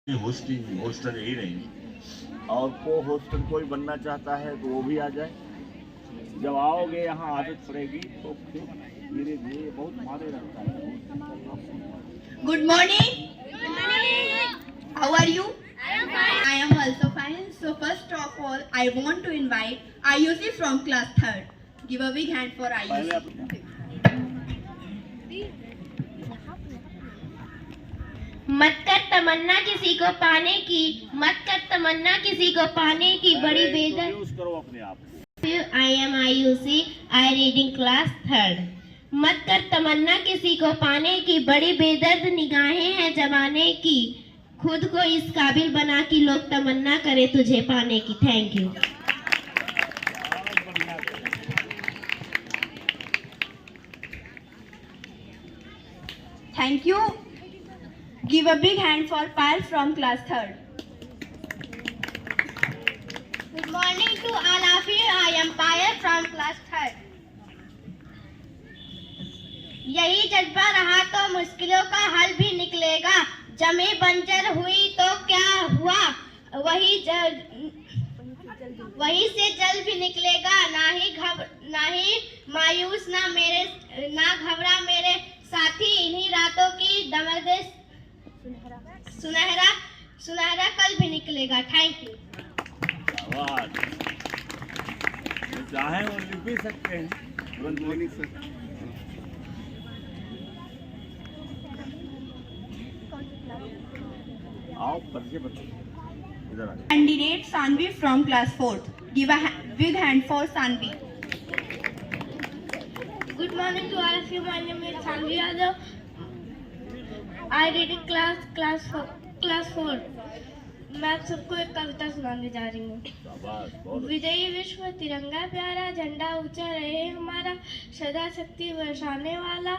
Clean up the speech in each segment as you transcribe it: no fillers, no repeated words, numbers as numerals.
होस्टर ही नहीं और को होस्टर कोई बनना चाहता है तो वो भी आ जाए। जब आओगे यहाँ आदत पड़ेगी तो फिर धीरे धीरे बहुत माने लगता है। Good morning. Good morning. How are you? I am fine. I am also fine. So first of all, I want to invite Ayushi from class 3rd. Give a big hand for Ayushi. मत कर तमन्ना किसी को पाने की, मत कर तमन्ना किसी को पाने की बड़ी बेदर। यूज करो अपने आप को। I am Ayushi. I reading class 3rd. मत कर तमन्ना किसी को पाने की, बड़ी बेदर्द निगाहें हैं जमाने की। खुद को इस काबिल बना कि लोग तमन्ना करे तुझे पाने की। Thank you. Thank you. Give a big hand for Payal from class 3rd. Good morning to all of you. I am Payal from class 3rd. यही जज्बा रहा तो मुश्किलों का हल भी निकलेगा। जमी बंजर हुई तो क्या हुआ, वही से जल भी निकलेगा। ना ही मायूस ना घबरा मेरे साथी, इन्हीं रातों की दमर्द सुनहरा कल भी निकलेगा। Thank you. चाहे वो लिख भी सकते हैं, तुरंत वो लिख सकते हैं। आओ परिचय बताओ, इधर आ जाओ। Candidate Sanvi from class 4th. Give a big hand for Sanvi. Good morning to all of you. My name is Sanvi Yadav. I read in class 4. मैं आप सबको एक कविता सुनाने जा रही हूँ। विजयी विश्व तिरंगा प्यारा, झंडा ऊंचा रहे हमारा, सदा शक्ति बरसाने वाला,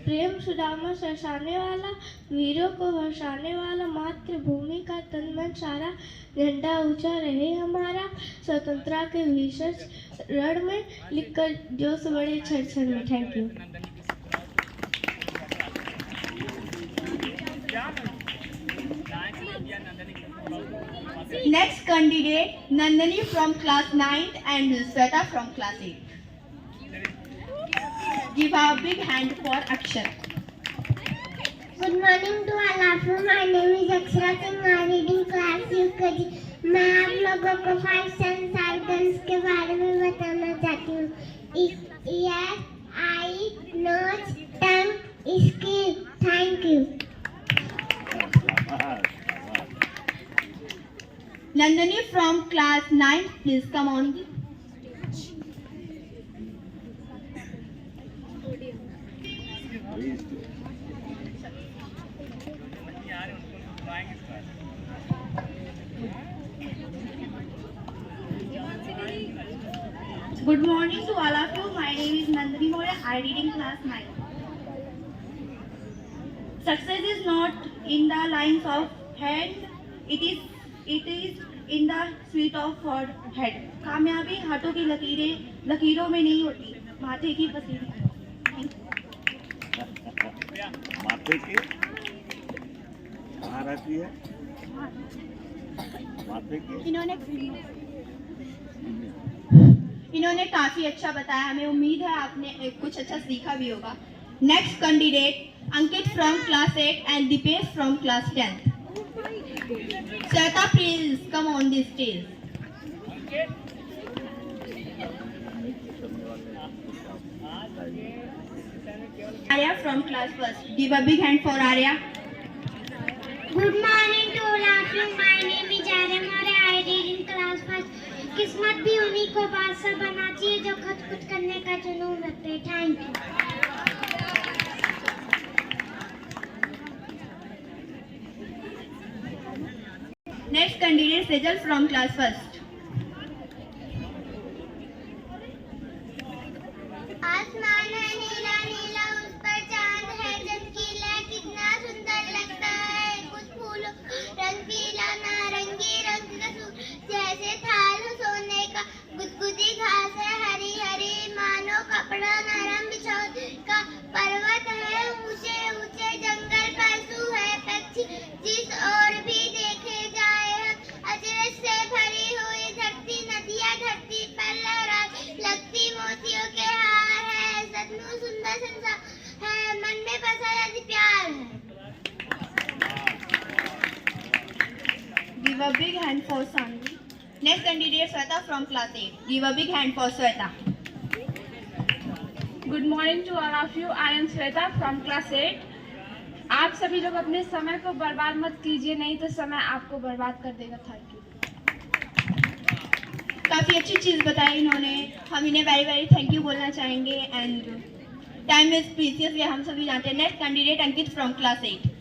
प्रेम सुदामा सरसाने वाला, वीरों को हर्षाने वाला, मातृभूमि का तन मन सारा, झंडा ऊंचा रहे हमारा, स्वतंत्रता के भीषण रण में लिखकर जोश बड़े छड़ में। Thank you. Next candidate Nandini from class 9th and Sweta from class 8. Give a big hand for action. Good morning to all of you. My name is Akshara Singh. I am reading class UKG. मैं आप लोगों को 5 sense organs के बारे में बताना चाहती हूँ। Ear, eye, nose, tongue, skin. Thank you. Nandini from class 9th, please come on. Good morning to all of you. My name is Nandini Moya. I read in class 9. Success is not in the lines of hand. It is in the sweet of head. कामयाबी हाथों की लकीरों में नहीं होती, माथे की पसीने। माथे की कहाँ रहती है? माथे की इन्होंने काफी अच्छा बताया। हमें उम्मीद है आपने कुछ अच्छा सीखा भी होगा। Next candidate Ankit from class 8 and Deepesh from class 10th. Sweta, please come on this stage. Arya from class 1st. Give a big hand for Arya. Good morning to all of you. My name is Arya Moore. I read in class 1st. किस्मत भी उन्हीं को बादशाह बनाती है जो खुद करने का जुनून रखते हैं। Thank you. Next candidate Sejal from class 1st. आसमान है नीला नीला, उस पर चांद है चमकीला, कितना सुंदर लगता है कुछ फूलों रंग पीला, नारंगी रंग का जैसे थाल सोने का, गुदगुदी घास है हरी हरी, मानो कपड़ा नरम बिछौने का, पर्वत है ऊंचे ऊंचे, जंगल पशु है पक्षी। Give a big hand for Sanvi. Next candidate Sweta from class 8. Give a big hand for Sweta. Good morning to all of you. I am Shweta from class 8। आप सभी लोग अपने समय को बर्बाद मत कीजिए, नहीं तो समय आपको बर्बाद कर देगा। Thank you. काफ़ी अच्छी चीज़ बताई इन्होंने, हम इन्हें वेरी वेरी थैंक यू बोलना चाहेंगे। एंड टाइम इज प्रीसियस, ये हम सभी जानते हैं। Next candidate Ankit from class 8।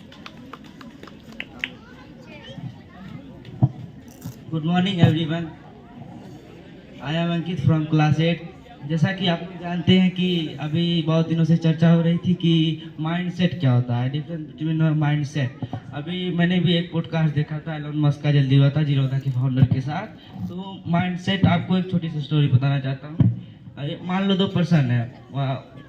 Good morning everyone, I am Ankit from class 8। जैसा कि आप लोग जानते हैं कि अभी बहुत दिनों से चर्चा हो रही थी कि माइंडसेट क्या होता है, डिफरेंस बिटवीन माइंडसेट। अभी मैंने भी एक पॉडकास्ट देखा था एलन मस्क का, जल्दी हुआ था जीरोधा के फाउंडर के साथ। तो माइंडसेट, आपको एक छोटी सी स्टोरी बताना चाहता हूँ। मान लो 2 पर्सन है,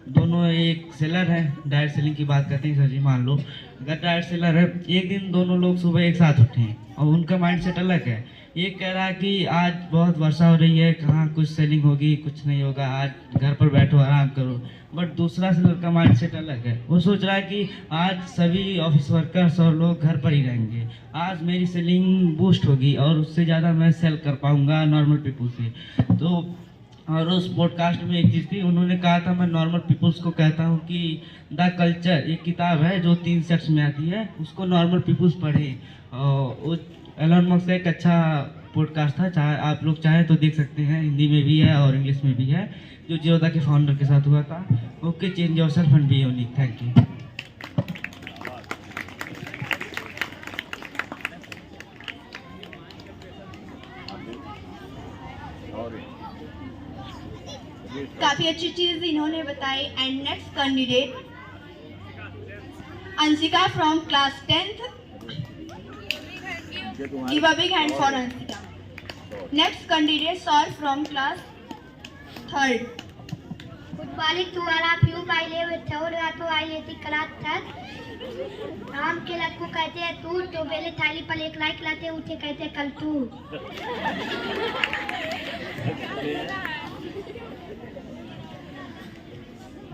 दोनों एक सेलर है, डायरेक्ट सेलिंग की बात करते हैं सर जी। मान लो अगर डायरेक्ट सेलर है, एक दिन दोनों लोग सुबह एक साथ उठे हैं और उनका माइंडसेट अलग है। एक कह रहा है कि आज बहुत वर्षा हो रही है, कहाँ कुछ सेलिंग होगी, कुछ नहीं होगा, आज घर पर बैठो आराम करो। बट दूसरा सेलर का माइंडसेट अलग है, वो सोच रहा है कि आज सभी ऑफिस वर्कर्स और लोग घर पर ही रहेंगे, आज मेरी सेलिंग बूस्ट होगी और उससे ज़्यादा मैं सेल कर पाऊँगा नॉर्मल पीपल से। तो और उस पॉडकास्ट में एक चीज़ थी, उन्होंने कहा था, मैं नॉर्मल पीपल्स को कहता हूँ कि द कल्चर एक किताब है जो 3 सेट्स में आती है, उसको नॉर्मल पीपल्स पढ़ें। और एलन मस्क का एक अच्छा पॉडकास्ट था, चाहे आप लोग चाहें तो देख सकते हैं, हिंदी में भी है और इंग्लिश में भी है, जो जीरोधा के फाउंडर के साथ हुआ था। Okay, change yourself and be unique. Thank you. काफ़ी अच्छी चीज़ इन्होंने बताई। And next candidate Anshika from class 10th। Give a big hand for Ansika. Next candidate Saur from class 3rd. Good morning to all of you. My name is Saur Rato. I am in class 3rd. Ram के लत को कहते हैं तू, तो बेले थाली पर एक लाइक लाते हैं, उसे कहते हैं कल तू।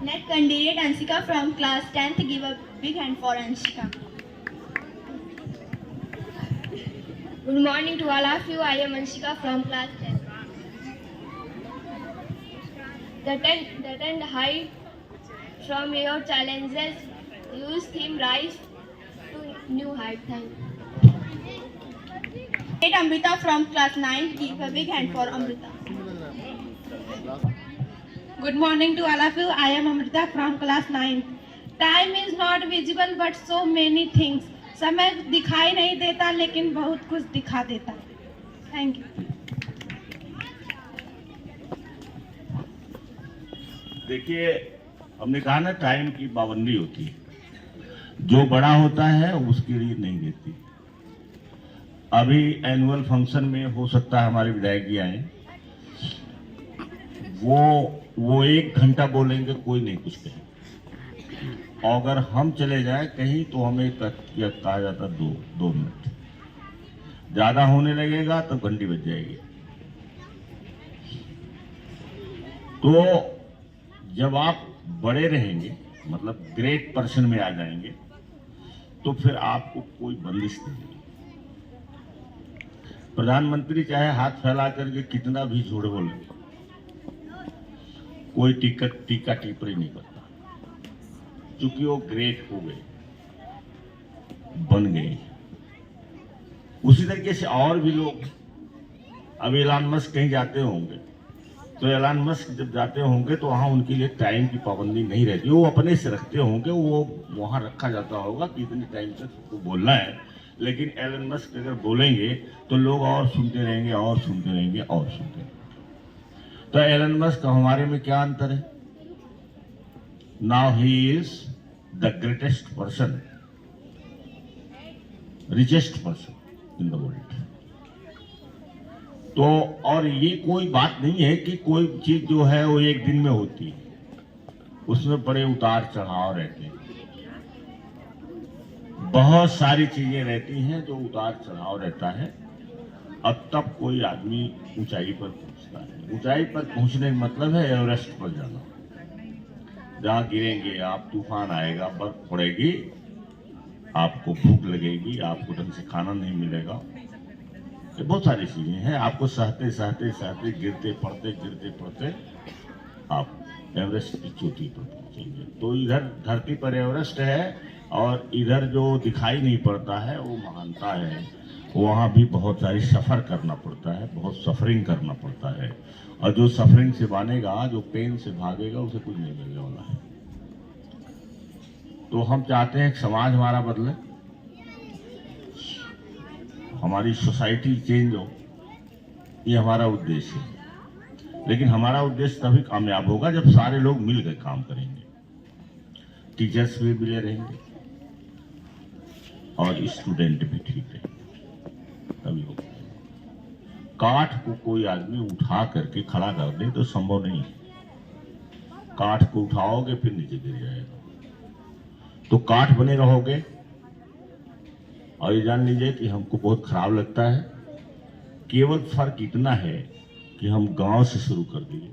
Next candidate Ansika from class 10th. Give a big hand for Ansika. Good morning to all of you. I am Anshika from class 10. The tent high from your challenges. Use theme rise to new height. Thank you. Amrita from class 9. Give a big hand for Amrita. Good morning to all of you. I am Amrita from class 9. Time is not visible but so many things. समय दिखाई नहीं देता लेकिन बहुत कुछ दिखा देता है। Thank you. देखिए, हमने कहा ना, टाइम की पाबंदी होती है, जो बड़ा होता है उसकी रीत नहीं देती। अभी एनुअल फंक्शन में हो सकता है हमारे विधायक जी आए, वो 1 घंटा बोलेंगे, कोई नहीं कुछ कहे। अगर हम चले जाएं कहीं तो हमें कहा जाता 2 मिनट, ज्यादा होने लगेगा तो घंटी बज जाएगी। तो जब आप बड़े रहेंगे, मतलब ग्रेट पर्सन में आ जाएंगे, तो फिर आपको कोई बंदिश नहीं। प्रधानमंत्री चाहे हाथ फैला करके कितना भी झूठ बोले, कोई टीका टिप्पणी नहीं करता, क्योंकि वो ग्रेट हो गए, बन गए। उसी तरीके से और भी लोग, अब एलन मस्क कहीं जाते होंगे, तो एलन मस्क जब जाते होंगे तो वहाँ उनके लिए टाइम की पाबंदी नहीं रहती, वो अपने से रखते होंगे, वो वहाँ रखा जाता होगा कि इतने टाइम तक उसको बोलना है। लेकिन एलन मस्क अगर बोलेंगे तो लोग और सुनते रहेंगे और सुनते रहेंगे और सुनते रहेंगे। तो एलन मस्क हमारे में क्या अंतर है? Now he is the greatest person, richest person in the world. तो और ये कोई बात नहीं है कि कोई चीज जो है वो एक दिन में होती है, उसमें बड़े उतार चढ़ाव रहते हैं। बहुत सारी चीजें रहती हैं जो उतार चढ़ाव रहता है, अब तब कोई आदमी ऊंचाई पर पहुंचता है। ऊंचाई पर पहुंचने का मतलब है एवरेस्ट पर जाना। जहाँ गिरेंगे आप, तूफान आएगा, बर्फ पड़ेगी, आपको भूख लगेगी, आपको ढंग से खाना नहीं मिलेगा, ये बहुत सारी चीजें हैं। आपको सहते सहते सहते गिरते पड़ते आप एवरेस्ट की चोटी पर पहुंचेंगे। तो इधर धरती पर एवरेस्ट है और इधर जो दिखाई नहीं पड़ता है वो महानता है। वहाँ भी बहुत सारी सफ़र करना पड़ता है, बहुत सफरिंग करना पड़ता है, और जो सफरिंग से मानेगा, जो पेन से भागेगा, उसे कुछ नहीं मिलने वाला है। तो हम चाहते हैं कि समाज हमारा बदले, हमारी सोसाइटी चेंज हो, ये हमारा उद्देश्य है। लेकिन हमारा उद्देश्य तभी कामयाब होगा जब सारे लोग मिलकर काम करेंगे, टीचर्स भी मिले रहेंगे और स्टूडेंट भी ठीक रहेंगे, तभी होगा। काठ को कोई आदमी उठा करके खड़ा कर दे तो संभव नहीं है। काठ को उठाओगे फिर नीचे गिर जाएगा। तो काठ बने रहोगे। और ये जान लीजिए कि हमको बहुत खराब लगता है, केवल फर्क इतना है कि हम गांव से शुरू कर दिए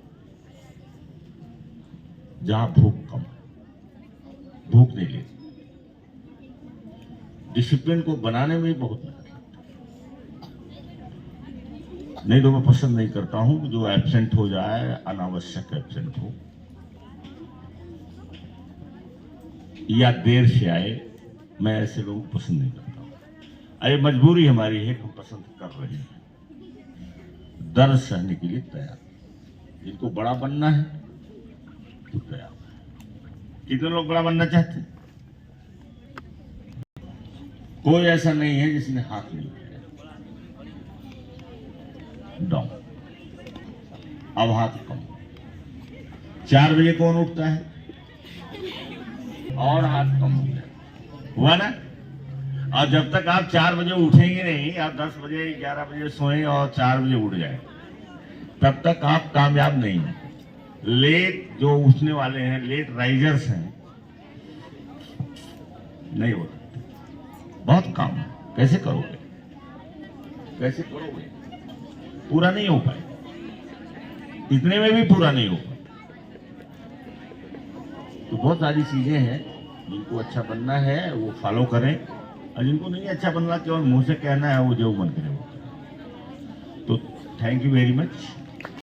जहां भूख कम, भूख नहीं लेती। डिसिप्लिन को बनाने में बहुत मेहनत लगती है। नहीं तो मैं पसंद नहीं करता हूं कि जो एब्सेंट हो जाए, अनावश्यक एब्सेंट हो या देर से आए, मैं ऐसे लोग पसंद नहीं करता हूं। अरे मजबूरी हमारी है कि हम पसंद कर रहे हैं, दर्द सहने के लिए तैयार। जिनको बड़ा बनना है तो तैयार है। कितने लोग बड़ा बनना चाहते हैं? कोई ऐसा नहीं है जिसने हाथ नहीं उठाया। डाउन। अब हाथ कम। 4 बजे कौन उठता है? और हाथ कम हो गया, हुआ ना? और जब तक आप 4 बजे उठेंगे नहीं, आप 10 बजे 11 बजे सोएं और 4 बजे उठ जाए, तब तक आप कामयाब नहीं हैं। लेट जो उठने वाले हैं, लेट राइजर्स हैं, नहीं होता। बहुत काम है। कैसे करोगे? कैसे करोगे? पूरा नहीं हो पाए, इतने में भी पूरा नहीं हो पाए। तो बहुत सारी चीजें हैं, जिनको अच्छा बनना है वो फॉलो करें, और जिनको नहीं अच्छा बनना, केवल मुंह से कहना है, वो जो मन करे वो करें। तो थैंक यू वेरी मच।